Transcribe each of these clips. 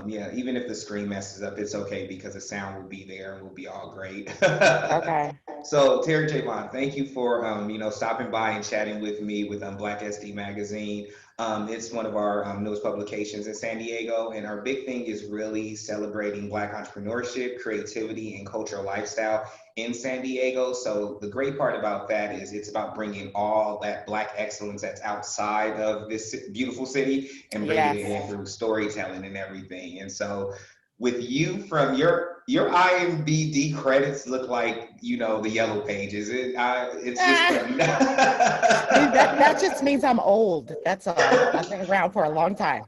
Yeah, even if the screen messes up, it's okay because the sound will be there and we'll be all great. Okay. So Terry J. Vaughn, thank you for stopping by and chatting with me with Black SD Magazine. It's one of our newest publications in San Diego, and our big thing is really celebrating Black entrepreneurship, creativity, and cultural lifestyle in San Diego. So the great part about that is it's about bringing all that Black excellence that's outside of this beautiful city and bringing it Yes. in through storytelling and everything. And so with you from your IMBD credits look like the yellow pages. It's just Ah, funny. that just means I'm old. That's all. I've been around for a long time.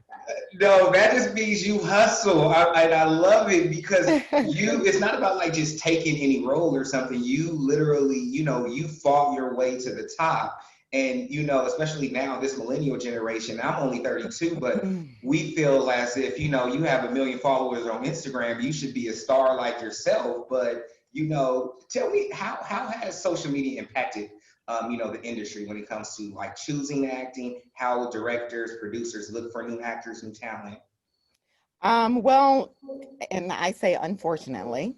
No, that just means you hustle, and I love it because you. It's not about like just taking any role or something. You literally, you fought your way to the top, and especially now, this millennial generation. I'm only 32, but we feel as if you have 1 million followers on Instagram. You should be a star like yourself. But tell me how has social media impacted the industry when it comes to like choosing acting, how directors, producers look for new actors, new talent. Well, and I say unfortunately,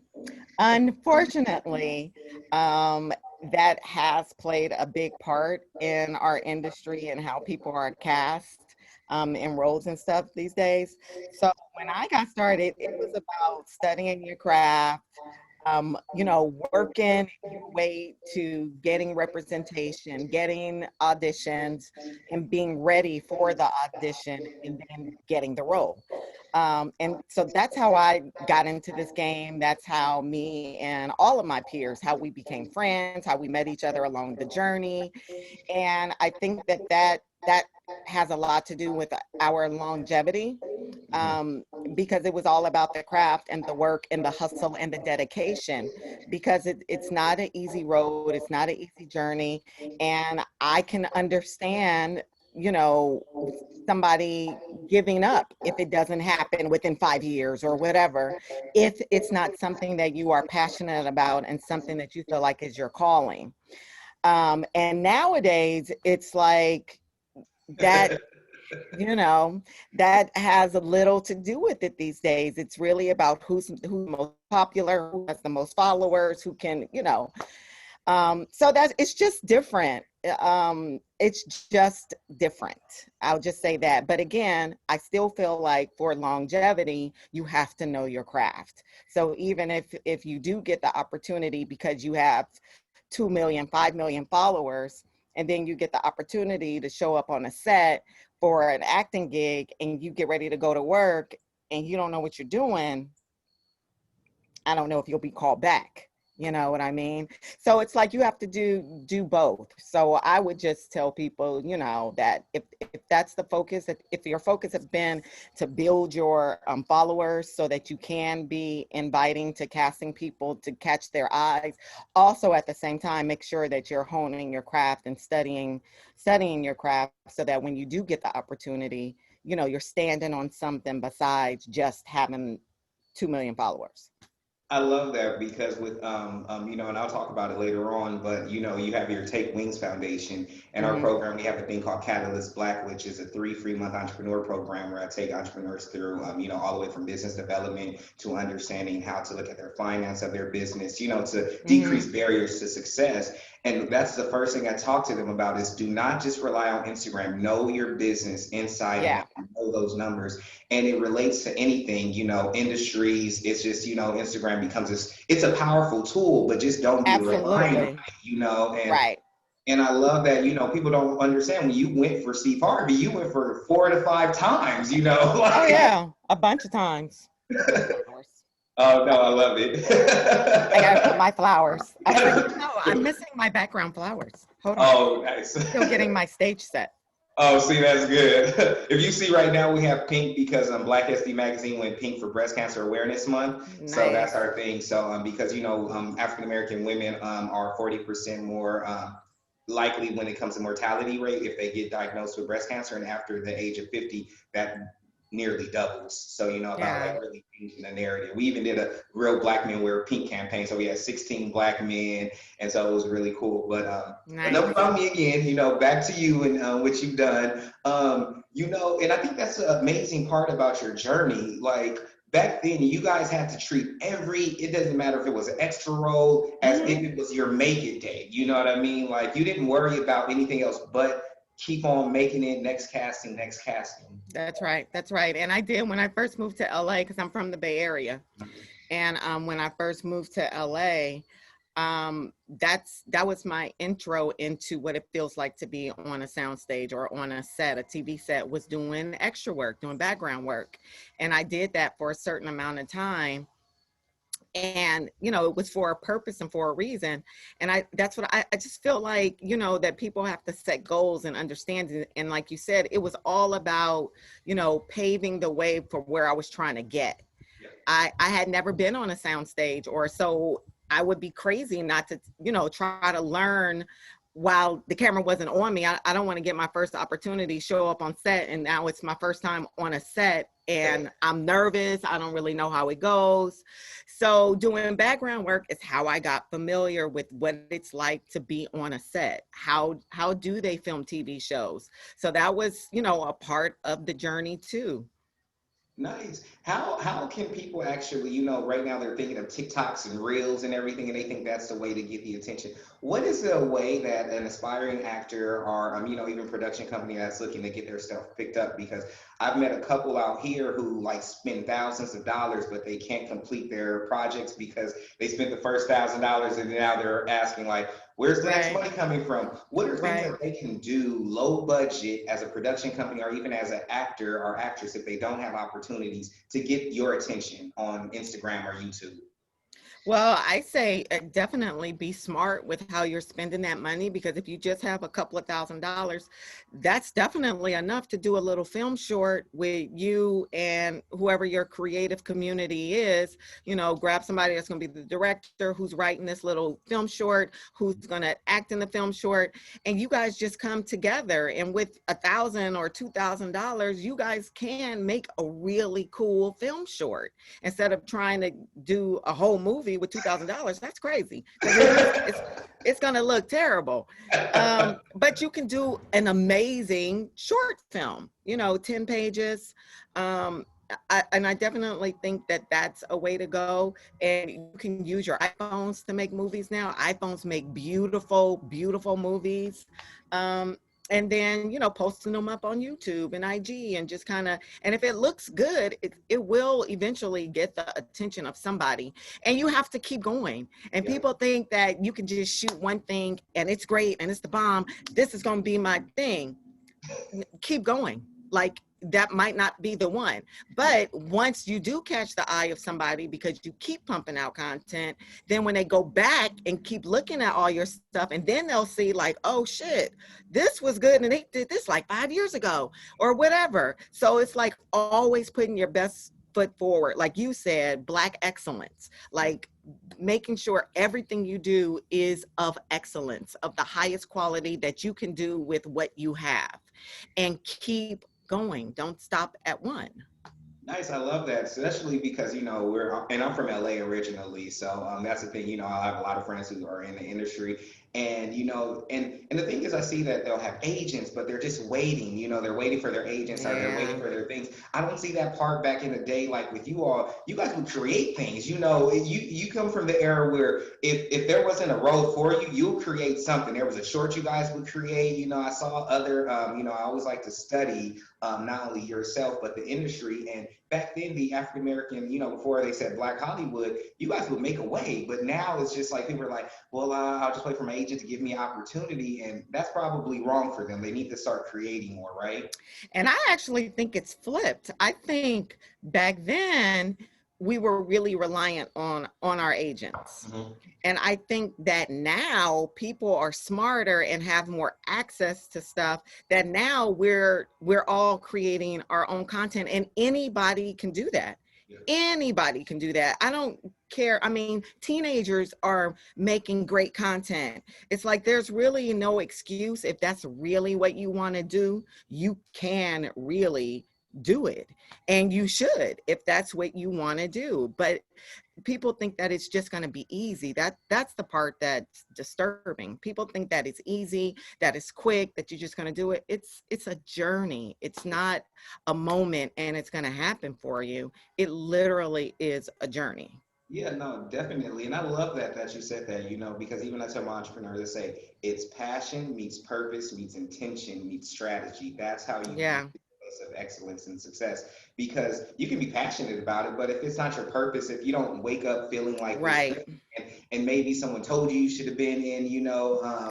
um, that has played a big part in our industry and how people are cast in roles and stuff these days. So when I got started, it was about studying your craft, working your way to getting representation, getting auditions, and being ready for the audition and then getting the role. And so that's how I got into this game. That's how me and all of my peers, how we became friends, how we met each other along the journey. And I think that has a lot to do with our longevity, um, because it was all about the craft and the work and the hustle and the dedication, because it's not an easy road, it's not an easy journey. And I can understand, you know, somebody giving up if it doesn't happen within 5 years or whatever, if it's not something that you are passionate about and something that you feel like is your calling. And nowadays, it's like that, you know, that has a little to do with it these days. It's really about who's the most popular, who has the most followers, who can, so that it's just different. It's just different. I'll just say that. But again, I still feel like for longevity, you have to know your craft. So even if you do get the opportunity because you have 2 million, 5 million followers, and then you get the opportunity to show up on a set for an acting gig and you get ready to go to work and you don't know what you're doing, I don't know if you'll be called back. You know what I mean? So it's like you have to do both. So I would just tell people, that if that's the focus, if your focus has been to build your followers so that you can be inviting to casting people to catch their eyes, also at the same time, make sure that you're honing your craft and studying your craft so that when you do get the opportunity, you're standing on something besides just having 2 million followers. I love that because with and I'll talk about it later on, but you have your Take Wings Foundation and our Hmm. program. We have a thing called Catalyst Black, which is a 3 free month entrepreneur program where I take entrepreneurs through, all the way from business development to understanding how to look at their finance of their business, to decrease Hmm. barriers to success. And that's the first thing I talk to them about is do not just rely on Instagram. Know your business inside and Yeah. out. Know those numbers, and it relates to anything, industries. It's just, Instagram becomes this, it's a powerful tool, but just don't be relying on it, Absolutely. and Right. I love that, people don't understand when you went for Steve Harvey, you went for 4 to 5 times, Oh like yeah, a bunch of times. My flowers. oh no, I love I gotta put it. my flowers. I'm missing my background flowers. Hold on. Oh, nice. Still getting my stage set. Oh, see, that's good. If you see right now, we have pink because Black SD Magazine went pink for Breast Cancer Awareness Month. So that's Nice. our thing. So because African American women are 40% more likely when it comes to mortality rate if they get diagnosed with breast cancer, and after the age of 50, that nearly doubles. So about Yeah. like really changing the narrative. We even did a real Black Men Wear Pink campaign. So we had 16 Black men, and so it was really cool. But enough Nice. about me again. Back to you and what you've done. You know, and I think that's the amazing part about your journey. Like back then, you guys had to treat it doesn't matter if it was an extra role, as Hmm. if it was your make it day. You know what I mean? Like you didn't worry about anything else but keep on making it, next casting, next casting. That's right. That's right. And I did when I first moved to LA, because I'm from the Bay Area. And when I first moved to LA, that was my intro into what it feels like to be on a soundstage or on a set. A TV set was doing extra work, doing background work, and I did that for a certain amount of time. And it was for a purpose and for a reason. And that's what I just feel like, that people have to set goals and understand it. And like you said, it was all about paving the way for where I was trying to get. I had never been on a soundstage, or so I would be crazy not to, try to learn while the camera wasn't on me. I don't want to get my first opportunity, show up on set, and now it's my first time on a set and I'm nervous. I don't really know how it goes. So doing background work is how I got familiar with what it's like to be on a set. How do they film TV shows? So that was, a part of the journey too. Nice. How can people actually, right now they're thinking of TikToks and Reels and everything, and they think that's the way to get the attention. What is the way that an aspiring actor or even production company that's looking to get their stuff picked up? Because I've met a couple out here who like spend thousands of dollars, but they can't complete their projects because they spent the first $1,000 and now they're asking like, where's the next Right, money coming from? What are things right. that they can do low budget as a production company or even as an actor or actress if they don't have opportunities to get your attention on Instagram or YouTube? Well, I say definitely be smart with how you're spending that money, because if you just have a couple of $1,000s, that's definitely enough to do a little film short with you and whoever your creative community is. Grab somebody that's going to be the director, who's writing this little film short, who's going to act in the film short, and you guys just come together. And with $1,000 or $2,000, you guys can make a really cool film short instead of trying to do a whole movie with $2,000. That's crazy, because it's going to look terrible. But you can do an amazing short film, 10 pages. And I definitely think that that's a way to go. And you can use your iPhones to make movies now. iPhones make beautiful, beautiful movies. And then, posting them up on YouTube and IG, and just kind of, and if it looks good, it will eventually get the attention of somebody. And you have to keep going. And Yeah. people think that you can just shoot one thing and it's great and it's the bomb. This is going to be my thing. Keep going. Like, that might not be the one, but once you do catch the eye of somebody because you keep pumping out content, then when they go back and keep looking at all your stuff, and then they'll see like, oh shit, this was good and they did this like 5 years ago or whatever. So it's like always putting your best foot forward, like you said, Black excellence, like making sure everything you do is of excellence, of the highest quality that you can do with what you have, and keep going. Don't stop at one. Nice, I love that, especially because I'm from LA originally, so that's the thing. I have a lot of friends who are in the industry, and and the thing is, I see that they'll have agents, but they're just waiting. They're waiting for their agents or they're waiting Yeah. for their things. I don't see that part back in the day, like with you all. You guys would create things. You come from the era where if there wasn't a role for you, you'll create something. There was a short you guys would create. I saw other. I always like to study not only yourself but the industry. And back then, the African American, before they said Black Hollywood, you guys would make a way. But now it's just like people are like, well, I'll just wait for my agent to give me an opportunity, and that's probably wrong for them. They need to start creating more, right? And I actually think it's flipped. I think back then we were really reliant on our agents. Mhm. And I think that now people are smarter and have more access to stuff, that now we're all creating our own content, and anybody can do that. Yeah. Anybody can do that. I don't care. I mean, teenagers are making great content. It's like there's really no excuse. If that's really what you want to do, you can really do it. And you should, if that's what you want to do. But people think that it's just going to be easy. That's the part that's disturbing. People think that it's easy, that it's quick, that you're just going to do it. It's a journey. It's not a moment and it's going to happen for you. It literally is a journey. Yeah, no, definitely. And I love that you said that, because even I tell my entrepreneurs, they say it's passion meets purpose meets intention meets strategy. That's how you get Yeah, to the place of excellence and success. Because you can be passionate about it, but if it's not your purpose, if you don't wake up feeling like this right, thing, and maybe someone told you you should have been in,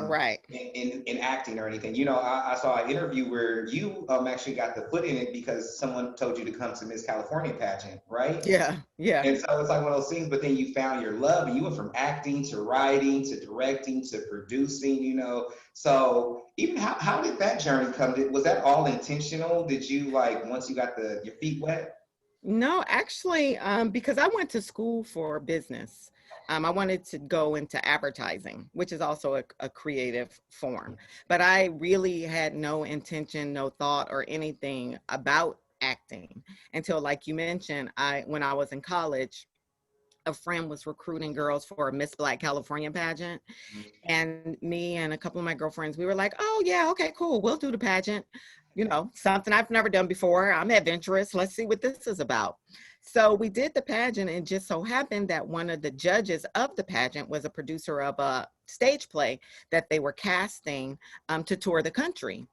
right. in acting or anything. I saw an interview where you actually got the foot in it because someone told you to come to Miss California pageant, right? Yeah, yeah. And so it's like one of those things, but then you found your love and you went from acting to writing to directing to producing. So even how did that journey come? Was that all intentional? Did you like once you got your feet wet? No, actually, because I went to school for business. I wanted to go into advertising, which is also a creative form. But I really had no intention, no thought, or anything about acting until, like you mentioned, when I was in college, a friend was recruiting girls for a Miss Black California pageant. And me and a couple of my girlfriends, we were like, oh, yeah, okay, cool. We'll do the pageant. Something I've never done before. I'm adventurous. Let's see what this is about. So we did the pageant, and just so happened that one of the judges of the pageant was a producer of a stage play that they were casting to tour the country.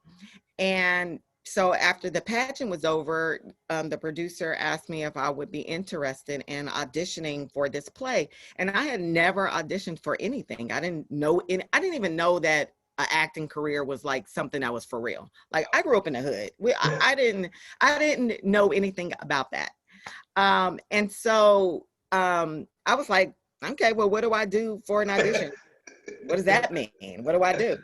And so after the pageant was over, the producer asked me if I would be interested in auditioning for this play. And I had never auditioned for anything. I didn't know it. I didn't even know that an acting career was like something that was for real. Like, I grew up in the hood. I didn't know anything about that. And so I was like, okay, well, what do I do for an audition? What does that mean? What do I do?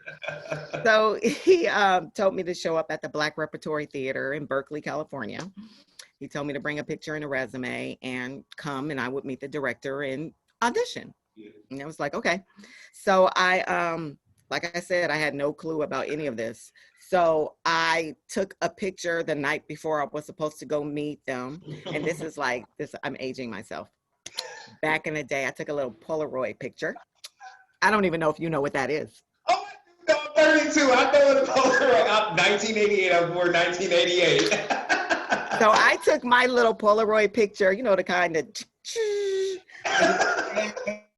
So he told me to show up at the Black Repertory Theater in Berkeley, California. He told me to bring a picture and a resume and come, and I would meet the director and audition. And I was like, okay. So like I said, I had no clue about any of this. So I took a picture the night before I was supposed to go meet them. And this is like this, I'm aging myself. Back in the day, I took a little Polaroid picture. I don't even know if you know what that is. Oh, no, I'm 32. I know what the Polaroid. I'm 1988. I was born 1988. So I took my little Polaroid picture, the kind of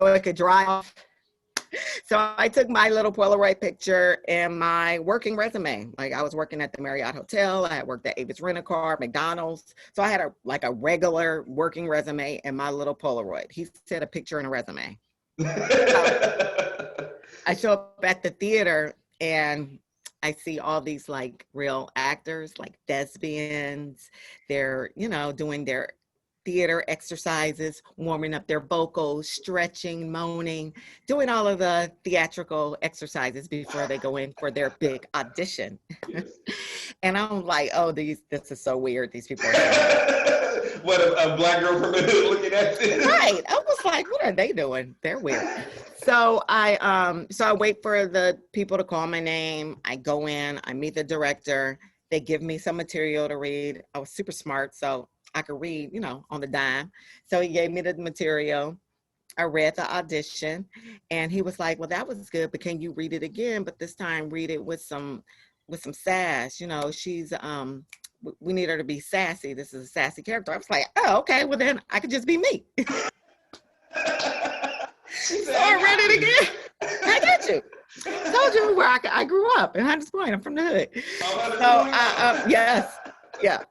it could dry off. So I took my little Polaroid picture and my working resume. Like, I was working at the Marriott Hotel. I had worked at Avis Rent-A-Car, McDonald's. So I had a regular working resume and my little Polaroid. He said a picture and a resume. So I show up at the theater and I see all these like real actors, like thespians. They're, doing their theater exercises, warming up their vocals, stretching, moaning, doing all of the theatrical exercises before they go in for their big audition. Yes. And I'm like, oh, this is so weird. These people are what a Black girl from the hood looking at this. Right. I was like, what are they doing? They're weird. So I wait for the people to call my name. I go in, I meet the director. They give me some material to read. I was super smart, so I could read, on the dime. So he gave me the material. I read the audition and he was like, well, that was good, but can you read it again? But this time read it with some sass. She's we need her to be sassy. This is a sassy character. I was like, oh, okay, well then I could just be me. So I read it again. I got you. I told you where I grew up in Hunters Point. I'm from the hood. So yes, yeah.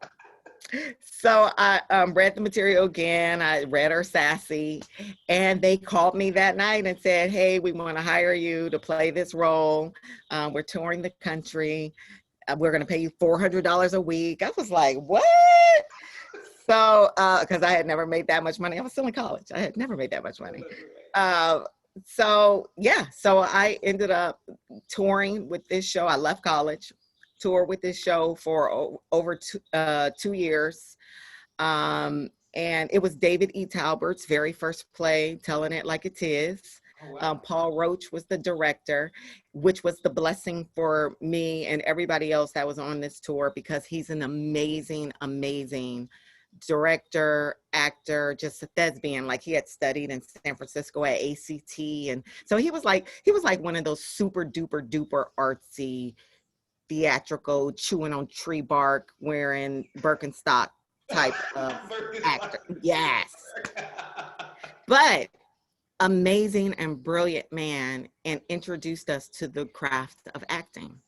So I read the material again. I read her sassy, and they called me that night and said, hey, we want to hire you to play this role. We're touring the country. We're going to pay you $400 a week. I was like, what? So, because I had never made that much money. I was still in college. I had never made that much money. So I ended up touring with this show. I left college, toured with this show for over 2 years. And it was David E. Talbert's very first play, Telling It Like It Is. Oh, wow. Paul Roach was the director, which was the blessing for me and everybody else that was on this tour, because he's an amazing, amazing director, actor, just a thespian. Like, he had studied in San Francisco at ACT. And so he was like one of those super duper duper artsy, theatrical, chewing on tree bark, wearing Birkenstock type of actor. Yes. But amazing and brilliant man, and introduced us to the craft of acting.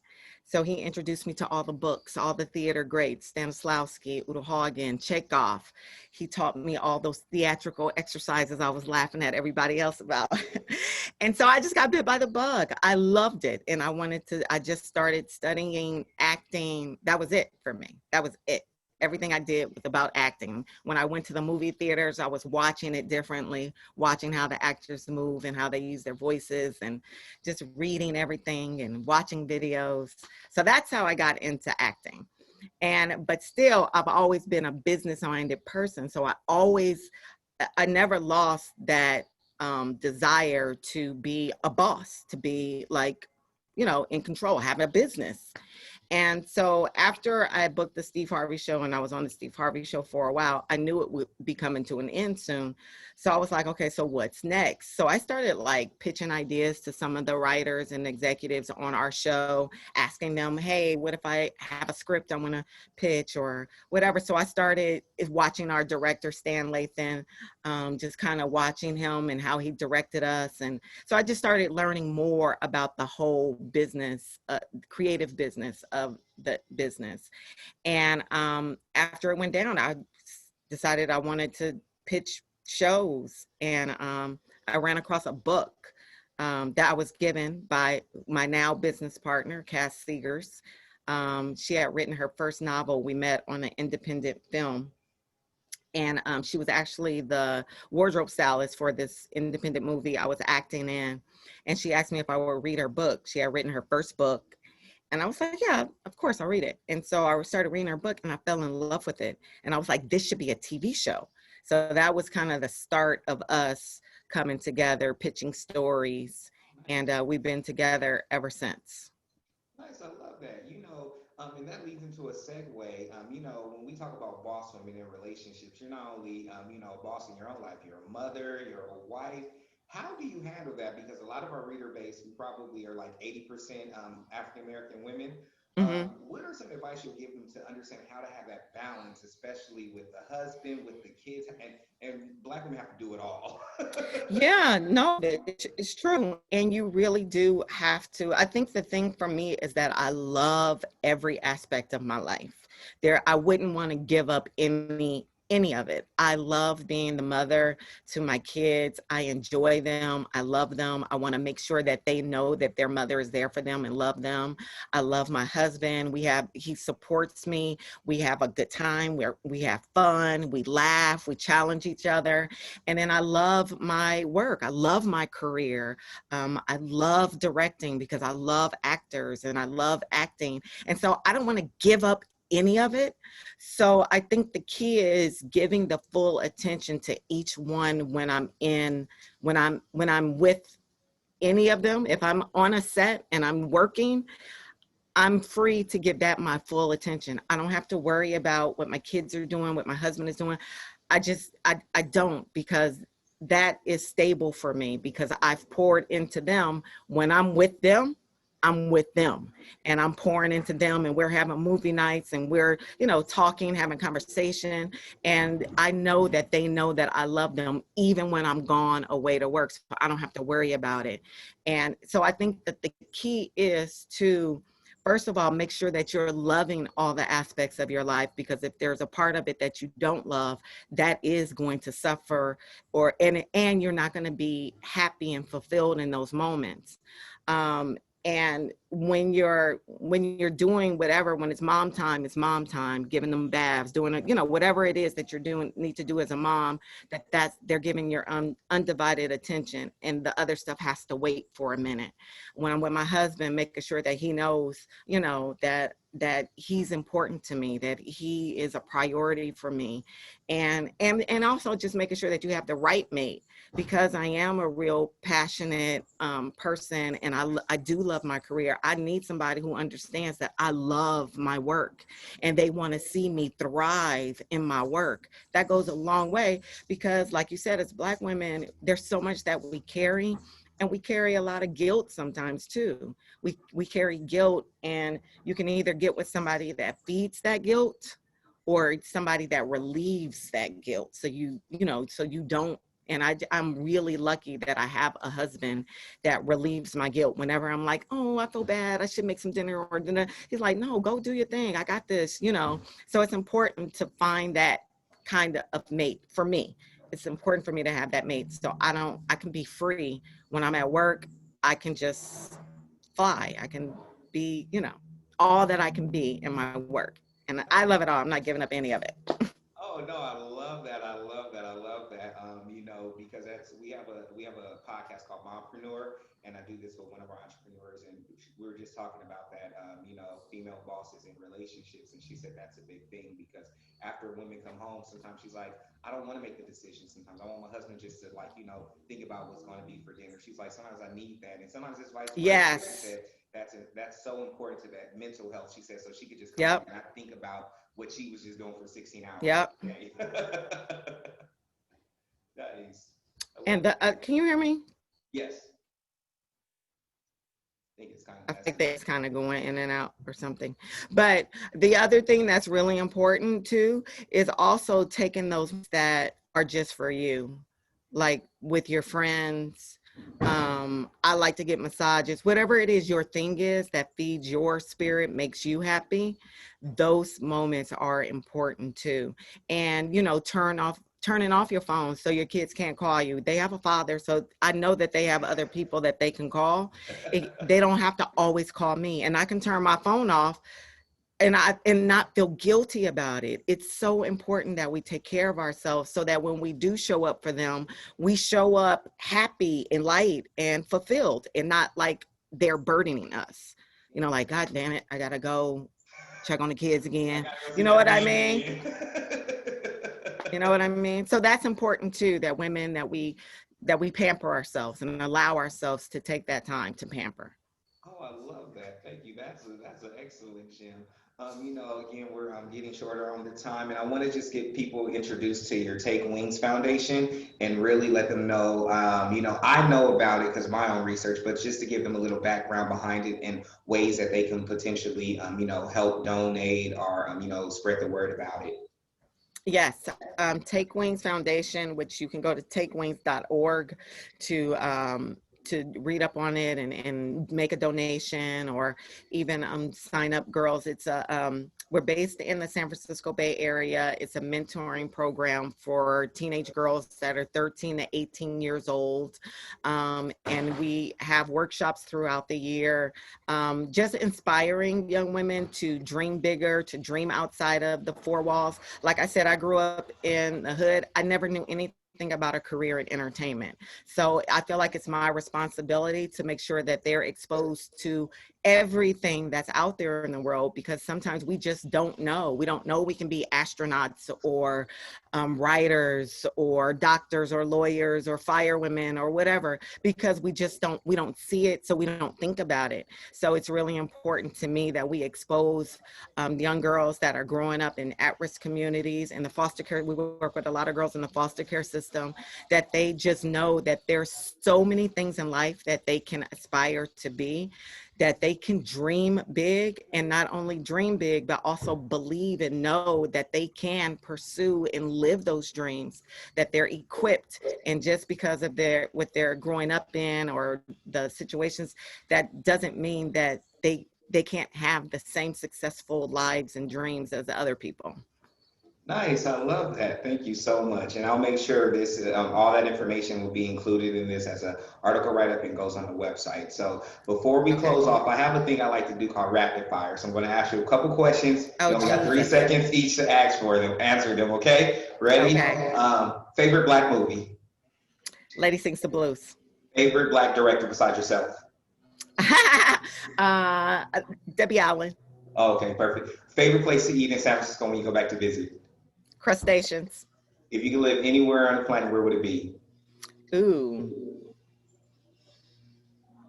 So he introduced me to all the books, all the theater greats, Stanislavski, Udo Hagen, Chekhov. He taught me all those theatrical exercises I was laughing at everybody else about. And so I just got bit by the bug. I loved it. And I just started studying acting. That was it for me. That was it. Everything I did was about acting. When I went to the movie theaters, I was watching it differently, watching how the actors move and how they use their voices, and just reading everything and watching videos. So that's how I got into acting. But still, I've always been a business-minded person. So I never lost that desire to be a boss, to be like, in control, having a business. And so after I booked the Steve Harvey show, and I was on the Steve Harvey show for a while, I knew it would be coming to an end soon. So I was like, okay, so what's next? So I started like pitching ideas to some of the writers and executives on our show, asking them, hey, what if I have a script I want to pitch or whatever. So I started watching our director, Stan Lathan, just kind of watching him and how he directed us. And so I just started learning more about the whole business, creative business of the business. And after it went down, I decided I wanted to pitch shows. And I ran across a book that I was given by my now business partner, Cas Sigers. She had written her first novel. We met on an independent film. And she was actually the wardrobe stylist for this independent movie I was acting in. And she asked me if I would read her book. She had written her first book. And I was like, yeah, of course, I'll read it. And so I started reading her book, and I fell in love with it. And I was like, this should be a TV show. So that was kind of the start of us coming together, pitching stories. And we've been together ever since. Nice, I love that. And that leads into a segue. When we talk about boss women in relationships, you're not only, a boss in your own life, you're a mother, you're a wife. How do you handle that? Because a lot of our reader base, we probably are like 80% African American women. Mm-hmm. What are some advice you'll give them to understand how to have that balance, especially with the husband, with the kids, and Black women have to do it all. Yeah, no, it's true. And you really do have to. I think the thing for me is that I love every aspect of my life. I wouldn't want to give up any of it. I love being the mother to my kids. I enjoy them. I love them. I want to make sure that they know that their mother is there for them and love them. I love my husband. He supports me. We have a good time where we have fun. We laugh. We challenge each other. And then I love my work. I love my career. I love directing because I love actors and I love acting. And so I don't want to give up any of it. So I think the key is giving the full attention to each one when I'm with any of them. If I'm on a set and I'm working, I'm free to give that my full attention. I don't have to worry about what my kids are doing, what my husband is doing. I don't, because that is stable for me, because I've poured into them. When I'm with them, I'm with them, and I'm pouring into them, and we're having movie nights, and we're, talking, having conversation. And I know that they know that I love them even when I'm gone away to work. So I don't have to worry about it. And so I think that the key is to, first of all, make sure that you're loving all the aspects of your life, because if there's a part of it that you don't love, that is going to suffer, and you're not going to be happy and fulfilled in those moments. And when you're doing whatever, when it's mom time, giving them baths, doing whatever it is that need to do as a mom, they're giving your undivided attention, and the other stuff has to wait for a minute. When I'm with my husband, making sure that he knows, that that he's important to me, that he is a priority for me, and also just making sure that you have the right mate, because I am a real passionate person, and I do love my career. I need somebody who understands that I love my work and they want to see me thrive in my work. That goes a long way, because like you said, as Black women, there's so much that we carry, and we carry a lot of guilt sometimes too. We carry guilt, and you can either get with somebody that feeds that guilt or somebody that relieves that guilt. So so you don't. And I'm really lucky that I have a husband that relieves my guilt. Whenever I'm like, oh, I feel bad, I should make some dinner or dinner, he's like, no, go do your thing, I got this. So it's important to find that kind of mate for me. It's important for me to have that mate, so I can be free when I'm at work. I can just fly. I can be, all that I can be in my work. And I love it all. I'm not giving up any of it. Oh no, I love that. I love that. I love that. Because we have a podcast called Mompreneur, and I do this with one of our entrepreneurs, and we were just talking about that. Female bosses in relationships, and she said that's a big thing because after women come home, sometimes she's like, I don't want to make the decision. Sometimes I want my husband just to think about what's going to be for dinner. She's like, sometimes I need that, and sometimes it's vice versa. She Yes. said that's so important to that mental health. She said so she could just come home Yep. and not think about what she was just doing for 16 hours Yep. a day. Nice. I love And that. can you hear me? Yes. I think it's kind I of think that's kind of going in and out or something. But the other thing that's really important too is also taking those that are just for you, like with your friends. I like to get massages, whatever it is your thing is that feeds your spirit, makes you happy. Those moments are important too. And, turning off your phone so your kids can't call you. They have a father, so I know that they have other people that they can call. They don't have to always call me, and I can turn my phone off and not feel guilty about it. It's so important that we take care of ourselves so that when we do show up for them, we show up happy and light and fulfilled, and not like they're burdening us. Like, God damn it, I gotta go check on the kids I again. gotta go You see know that what I baby mean? again. You know what I mean? So that's important too, that women, that we pamper ourselves and allow ourselves to take that time to pamper. Oh, I love that. Thank you. That's an excellent gem. Again, we're getting shorter on the time, and I want to just get people introduced to your Take Wings Foundation and really let them know. I know about it because of my own research, but just to give them a little background behind it and ways that they can potentially, help donate or, spread the word about it. Yes, Take Wings Foundation, which you can go to takewings.org to read up on it and make a donation, or even sign up. Girls, we're based in the San Francisco Bay Area. It's a mentoring program for teenage girls that are 13 to 18 years old, and we have workshops throughout the year, just inspiring young women to dream bigger, to dream outside of the four walls. Like I said, I grew up in the hood. I never knew anything about a career in entertainment. So I feel like it's my responsibility to make sure that they're exposed to everything that's out there in the world, because sometimes we just don't know. We don't know we can be astronauts or writers or doctors or lawyers or firewomen or whatever, because we don't see it, so we don't think about it. So it's really important to me that we expose young girls that are growing up in at-risk communities and the foster care. We work with a lot of girls in the foster care system, that they just know that there's so many things in life that they can aspire to be, that they can dream big, and not only dream big, but also believe and know that they can pursue and live those dreams, that they're equipped. And just because of what they're growing up in or the situations, that doesn't mean that they can't have the same successful lives and dreams as the other people. Nice, I love that. Thank you so much, and I'll make sure all that information will be included in this as an article write up and goes on the website. So before we Okay. close off, I have a thing I like to do called rapid fire. So I'm going to ask you a couple questions. Oh, You only got three Jesus. seconds each to answer them. Okay, ready? Okay. Favorite Black movie? Lady Sings the Blues. Favorite Black director besides yourself? uh, Debbie Allen. Oh, okay, perfect. Favorite place to eat in San Francisco when you go back to visit? Crustaceans. If you could live anywhere on the planet, where would it be? Ooh.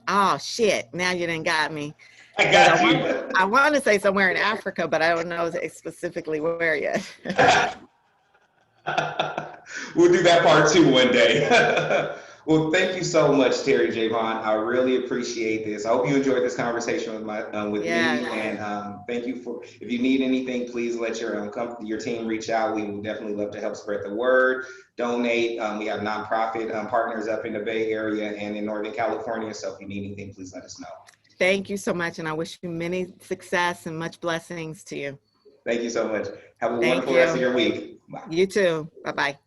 Oh shit. Now you done got me. I Because got you. I want to say somewhere in Africa, but I don't know specifically where yet. We'll do that part two one day. Well, thank you so much, Terri J. Vaughn. I really appreciate this. I hope you enjoyed this conversation with me. Yeah. And thank you for. If you need anything, please let your team reach out. We would definitely love to help spread the word. Donate. We have nonprofit partners up in the Bay Area and in Northern California. So if you need anything, please let us know. Thank you so much. And I wish you many success and much blessings to you. Thank you so much. Have a Thank wonderful rest of you. your week. Bye. You too. Bye-bye.